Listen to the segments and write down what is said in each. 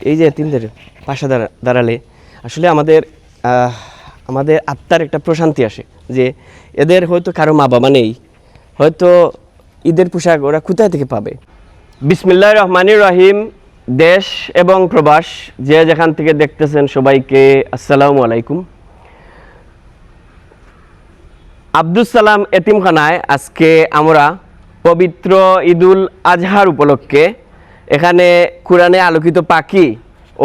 এই যে এতিমদের পাশে দাঁড়ালে আসলে আমাদের আত্মার একটা প্রশান্তি আসে যে এদের হয়তো কারো মা বাবা নেই, হয়তো ঈদের পোশাক ওরা কোথায় থেকে পাবে। বিসমিল্লাহির রহমানির রহিম। দেশ এবং প্রবাস যে যেখান থেকে দেখতেছেন সবাইকে আসসালামু আলাইকুম। আব্দুস সালাম এতিমখানায় আজকে আমরা পবিত্র ঈদুল আজহার উপলক্ষে এখানে কোরআনে আলোকিত পাখি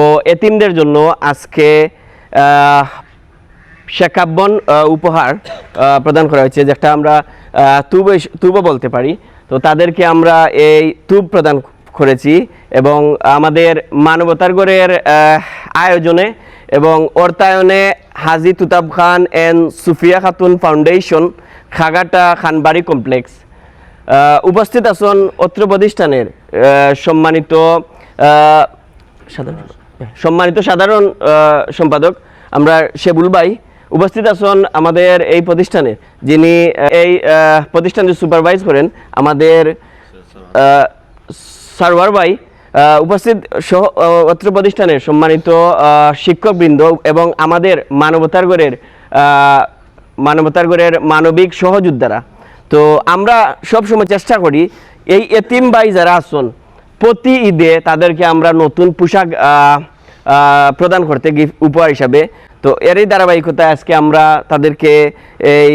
ও এতিমদের জন্য আজকে শেখাব্বন উপহার প্রদান করা হয়েছে, যেটা আমরা তুব বলতে পারি। তো তাদেরকে আমরা এই তুব প্রদান করেছি এবং আমাদের মানবতার গড়ের আয়োজনে এবং অর্থায়নে Haji Tutab Khan and Sufia Khatun foundation, Khagata Khanbari complex উপস্থিত আছেন অত্র প্রতিষ্ঠানের সম্মানিত সাধারণ সম্পাদক আমরা শেবুল ভাই, উপস্থিত আছেন আমাদের এই প্রতিষ্ঠানে যিনি এই প্রতিষ্ঠানটি সুপারভাইজ করেন আমাদের সারওয়ার ভাই, উপস্থিত অত্র প্রতিষ্ঠানের সম্মানিত শিক্ষকবৃন্দ এবং আমাদের মানবতার গড়ের মানবিক সহযোদ্ধারা। তো আমরা সবসময় চেষ্টা করি এই এতিম ভাই যারা আছেন প্রতি ঈদে তাদেরকে আমরা নতুন পোশাক প্রদান করতে উপহার হিসাবে। তো এরই ধারাবাহিকতায় আজকে আমরা তাদেরকে এই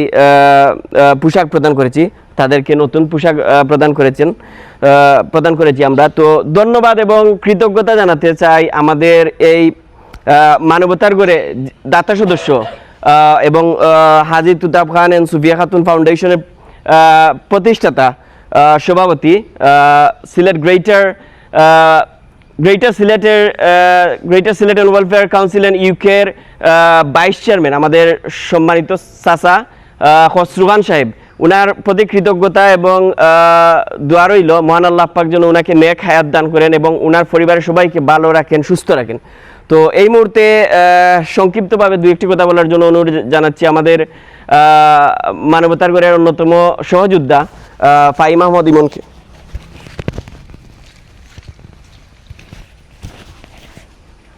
পোশাক প্রদান করেছি, তাদেরকে নতুন পোশাক প্রদান করেছি আমরা। তো ধন্যবাদ এবং কৃতজ্ঞতা জানাতে চাই আমাদের এই মানবতার গড়ে দাতা সদস্য এবং হাজি তুতাব খান অ্যান্ড সুফিয়া খাতুন ফাউন্ডেশনের প্রতিষ্ঠাতা সভাপতি, Sylhet greater Sylhet and welfare council and ইউকের ভাইস চেয়ারম্যান আমাদের সম্মানিত চাচা খসরু খান সাহেব, উনার প্রতি কৃতজ্ঞতা এবং দোয়া রইল মহান আল্লাহ পাক যেন উনাকে নেক হায়াত দান করেন এবং উনার পরিবারের সবাইকে ভালো রাখেন, সুস্থ রাখেন। তো এই মুহূর্তে সংক্ষিপ্তভাবে দু একটি কথা বলার জন্য অনুরোধ জানাচ্ছি আমাদের মানবতার গড়ের অন্যতম সহযোদ্ধা ফাহিম আহমদ ইমনকে।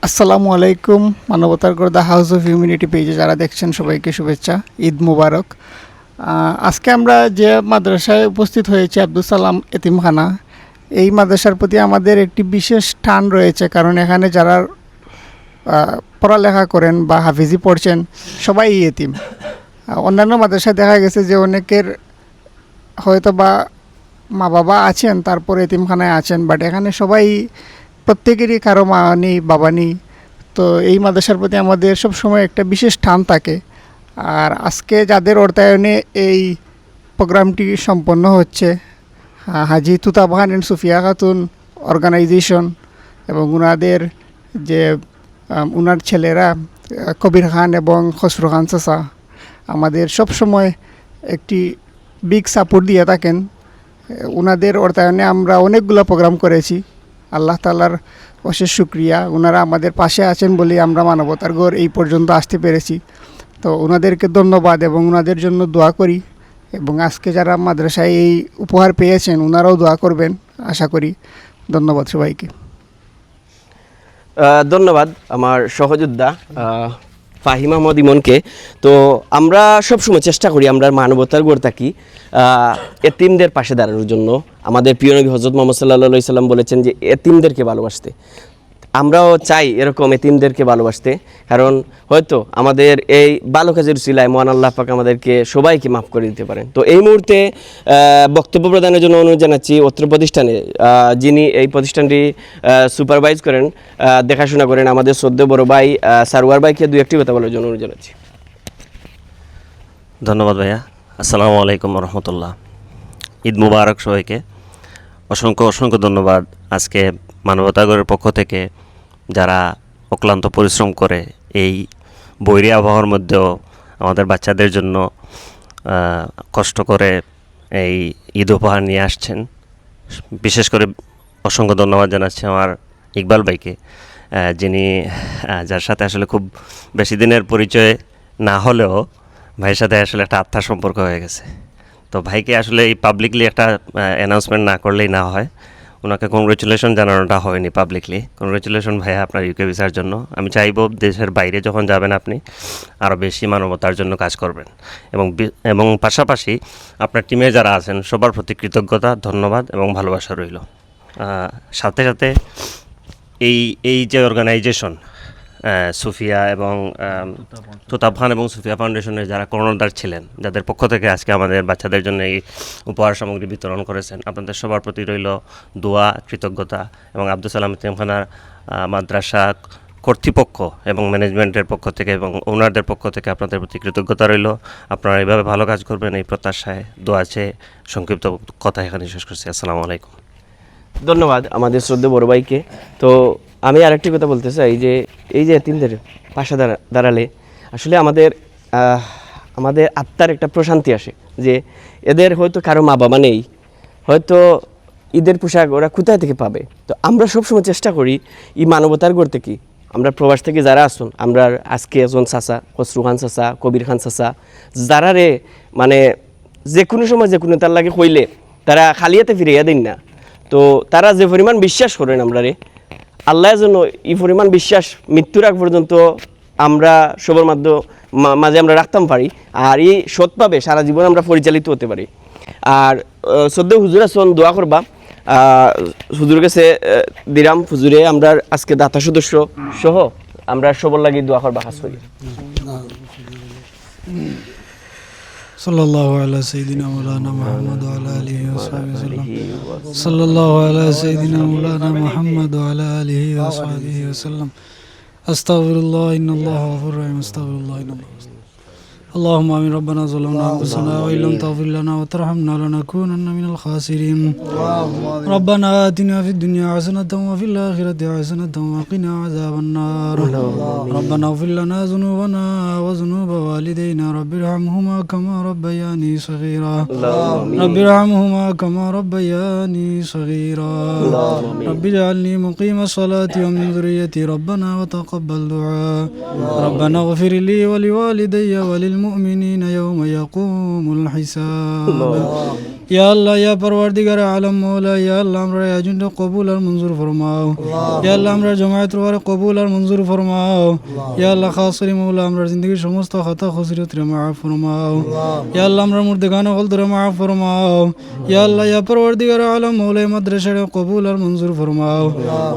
আসসালামু আলাইকুম। মানবতার গড় দ্য হাউস অফ হিউম্যানিটি পেজে যারা দেখছেন সবাইকে শুভেচ্ছা, ঈদ মুবারক। আজকে আমরা যে মাদ্রাসায় উপস্থিত হয়েছি আব্দুস সালাম এতিমখানা, এই মাদ্রাসার প্রতি আমাদের একটি বিশেষ টান রয়েছে, কারণ এখানে যারা পড়ালেখা করেন বা হাফিজি পড়ছেন সবাই এতিম। অন্যান্য মাদ্রাসায় দেখা গেছে যে অনেকের হয়তো বা মা বাবা আছেন তারপরে এতিমখানায় আছেন, বাট এখানে সবাই প্রত্যেকেরই কারো মা নেই বাবা নেই। তো এই মাদ্রাসার প্রতি আমাদের সব সময় একটা বিশেষ টান থাকে। আর আজকে যাদের অর্থায়নে এই প্রোগ্রামটি সম্পন্ন হচ্ছে, হাজি তুতাব খান অ্যান্ড সুফিয়া খাতুন অর্গানাইজেশন এবং ওনাদের যে ওনার ছেলেরা কবির খান এবং খসরু খান চাচা আমাদের সব সময় একটি বিগ সাপোর্ট দিয়ে থাকেন। ওনাদের অর্থায়নে আমরা অনেকগুলো প্রোগ্রাম করেছি। আল্লাহ তাআলার অশেষ শুকরিয়া, ওনারা আমাদের পাশে আছেন বলেই আমরা মানবতার গড় এই পর্যন্ত আসতে পেরেছি। তো ওনাদেরকে ধন্যবাদ এবং ওনাদের জন্য দোয়া করি এবং আজকে যারা মাদ্রাসায় এই উপহার পেয়েছেন ওনারাও দোয়া করবেন আশা করি। ধন্যবাদ সবাইকে। ধন্যবাদ আমার সহযোদ্ধা ফাহিম আহমদ ইমনকে। তো আমরা সবসময় চেষ্টা করি আমরা মানবতার গড় থাকি এতিমদের পাশে দাঁড়ানোর জন্য। আমাদের প্রিয় নবী হযরত মুহাম্মদ সাল্লাল্লাহু আলাইহি সাল্লাম বলেছেন যে এতিমদেরকে ভালোবাসতে। আমরাও চাই এরকম এতিমদেরকে ভালোবাসতে, কারণ হয়তো আমাদের এই ভালো কাজের উসিলায় মহান আল্লাহ পাক আমাদেরকে সবাইকে মাফ করে দিতে পারেন। তো এই মুহূর্তে বক্তব্য প্রদানের জন্য অনুরোধ জানাচ্ছি অত্র প্রতিষ্ঠানে যিনি এই প্রতিষ্ঠানটি সুপারভাইজ করেন, দেখাশোনা করেন, আমাদের শ্রদ্ধেয় বড় ভাই সারওয়ার ভাইকে দু একটি কথা বলার জন্য অনুরোধ জানাচ্ছি। ধন্যবাদ ভাইয়া। আসসালামু আলাইকুম রহমতুল্লাহ। ঈদ মুবারক সবাইকে। অসংখ্য ধন্যবাদ আজকে মানবতাগরের পক্ষ থেকে যারা অক্লান্ত পরিশ্রম করে এই বৈরী আবহাওয়ার মধ্যেও আমাদের বাচ্চাদের জন্য কষ্ট করে এই ঈদ উপহার নিয়ে আসছেন। বিশেষ করে অসংখ্য ধন্যবাদ জানাচ্ছি আমার ইকবাল ভাইকে, যার সাথে আসলে খুব বেশি দিনের পরিচয় না হলেও ভাইয়ের সাথে আসলে একটা আত্মার সম্পর্ক হয়ে গেছে। তো ভাইকে আসলে এই পাবলিকলি একটা অ্যানাউন্সমেন্ট না করলেই না হয়। ওনাকে কংগ্রেচুলেশন জানানোটা হয়নি পাবলিকলি। কংগ্রেচুলেশন ভাইয়া আপনার ইউকে ভিসার জন্য। আমি চাইবো দেশের বাইরে যখন যাবেন আপনি আরও বেশি মানবতার জন্য কাজ করবেন, এবং পাশাপাশি আপনার টিমে যারা আছেন সবার প্রতি কৃতজ্ঞতা, ধন্যবাদ এবং ভালোবাসা রইল। সাথে সাথে এই যে অর্গানাইজেশন সুফিয়া এবং তোতাব খান এবং সুফিয়া ফাউন্ডেশনের যারা কর্ণধার ছিলেন, যাদের পক্ষ থেকে আজকে আমাদের বাচ্চাদের জন্য এই উপহার সামগ্রী বিতরণ করেছেন, আপনাদের সবার প্রতি রইল দোয়া, কৃতজ্ঞতা, এবং আব্দুল সালাম এতিমখানার মাদ্রাসা কর্তৃপক্ষ এবং ম্যানেজমেন্টের পক্ষ থেকে এবং ওনারদের পক্ষ থেকে আপনাদের প্রতি কৃতজ্ঞতা রইল। আপনারা এইভাবে ভালো কাজ করবেন এই প্রত্যাশায় দোয়া চেয়ে সংক্ষিপ্ত কথা এখানে শেষ করছি। আসসালামু আলাইকুম। ধন্যবাদ আমাদের শ্রদ্ধেয় বড় ভাইকে। তো আমি আরেকটি কথা বলতে চাই যে এই যে এতিমদের পাশে দাঁড়ালে আসলে আমাদের আত্মার একটা প্রশান্তি আসে, যে এদের হয়তো কারো মা বাবা নেই, হয়তো ঈদের পোশাক ওরা কোথায় থেকে পাবে। তো আমরা সবসময় চেষ্টা করি এই মানবতার গড়তে কি আমরা প্রবাস থেকে যারা আসুন, আমরা আজকে একজন চাচা, খসরু খান চাচা, কবির খান চাচা, যারা রে মানে যে কোনো সময় যে কোনো তার লাগে হইলে তারা খালিয়াতে ফিরিয়ে দিন না। তো তারা যে পরিমাণ বিশ্বাস করেন আমরা রে, আল্লাহ যেন এই পরিমাণ বিশ্বাস মৃত্যুর আগ পর্যন্ত আমরা সবার মাঝে আমরা রাখতাম পারি, আর এই সৎভাবে সারা জীবন আমরা পরিচালিত হতে পারি। আর শ্রদ্ধেয় হুজুর আসন দোয়া করবা, হুজুর কাছে দিরাম হুজুরে আমরা আজকে দাতা সদস্য সহ আমরা সবার লাগি দোয়া করবা খাস করি। সাল্লাল্লাহু আলা সাইয়্যিদিনা মাওলানা মুহাম্মদ ওয়া আলা আলিহি ওয়া সাহবিহি ওয়াসাল্লাম। সাল্লাল্লাহু আলা সাইয়্যিদিনা মাওলানা মুহাম্মদ ওয়া আলা আলিহি ওয়া সাহবিহি ওয়াসাল্লাম। আস্তাগফিরুল্লাহ ইন্নাল্লাহা গফুরুর রহিম। আস্তাগফিরুল্লাহ ইন্নাল্লাহা اللهم آمين. ربنا ظلمنا أنفسنا وإن لم تغفر لنا وترحمنا لنكونن من الخاسرين. ربنا آتنا في الدنيا حسنة وفي الآخرة حسنة وقنا عذاب النار. ربنا اغفر لنا ذنوبنا وذنوب والدينا رب ارحمهما كما ربياني صغيرا. رب ارحمهما كما ربياني صغيرا. رب اجعلني مقيم الصلاة ومن ذريتي ربنا وتقبل دعاء. ربنا اغفر لي ولوالدي وللمؤمنين يوم يقوم الحساب. या अल्लाह या परवरदिगार आलम मौला या अल्लाह हमरा एजेंट कबूल और मंजूर फरमाओ. या अल्लाह हमरा जमात वर कबूल और मंजूर फरमाओ. या अल्लाह खासरी मौला हमरा जिंदगी समस्त खता खुसरत रे माफ फरमाओ. या अल्लाह हमरा मुर्दगाना गलत रे माफ फरमाओ. या अल्लाह या परवरदिगार आलम मौला মাদ্রাসার কবুল আর মঞ্জুর ফরমাও.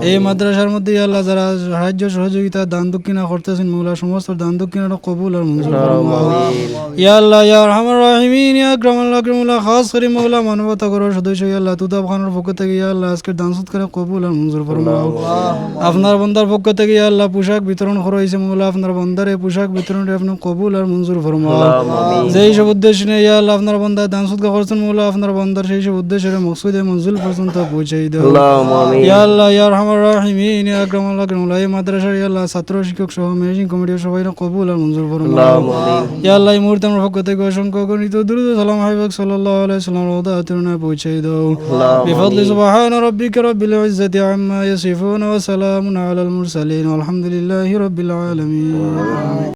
এই মাদ্রাসার মধ্যে ইয়া আল্লাহ যারা সাহায্য সহযোগিতা দান দক্ষিণা করতেছেন মৌলা সমস্ত দান দক্ষিণাটা কবুল আর মঞ্জুর ফরমাও. ইয়া আল্লাহ ইয়া আরহামার রাহিমিন ইয়া আকরামাল আকরামুল্লাহ খাস করে মৌলা মানবতা করার সদস্য ইয়া আল্লাহ তুতাব খানের পক্ষ থেকে ইয়া আল্লাহ আজকের দান সৎকার কবুল আর মঞ্জুর ফরমাও. আপনার বান্দার পক্ষ থেকে ইয়া আল্লাহ পোশাক বিতরণ করা হয়েছে মৌলা আপনার বান্দার এই পোশাক বিতরণে আপনি কবুল আর মঞ্জুর ফরমাও. যেই সব উদ্দেশ্য নিয়ে ইয়া আল্লাহ আপনার বান্দা দান সৎকার করছেন মৌলা আপনার বান্দার সেই সব উদ্দেশ্যের মকসুদে মঞ্জুর পর্যন্ত পৌঁছাই দাও. ইয়া আল্লাহ ইয়া আরহামার রাহিমিন ইয়া আকরামাল আকরামুল্লাহ এই মাদ্রাসার ইয়া আল্লাহ ছাত্র শিক্ষক সহ ম্যানেজিং কমিটির সবাই কবুল আর মঞ্জুর ফরমাও. ইয়া আল্লাহ এই মুহূর্তে আমার পক্ষ থেকে অসংখ্য গণিত দুরূদ সালাম হাবিব সাল্লাল্লাহু আলাইহি ওয়াসাল্লাম রওদাতুনা পৌঁছাই দাও. বিফadli সুবহান রাব্বিকা রাব্বিল ইজ্জাতি আম্মা ইয়াসিফুন ওয়া সালামুন আলাল মুরসালিন ওয়ালহামদুলিল্লাহি রাব্বিল আলামিন.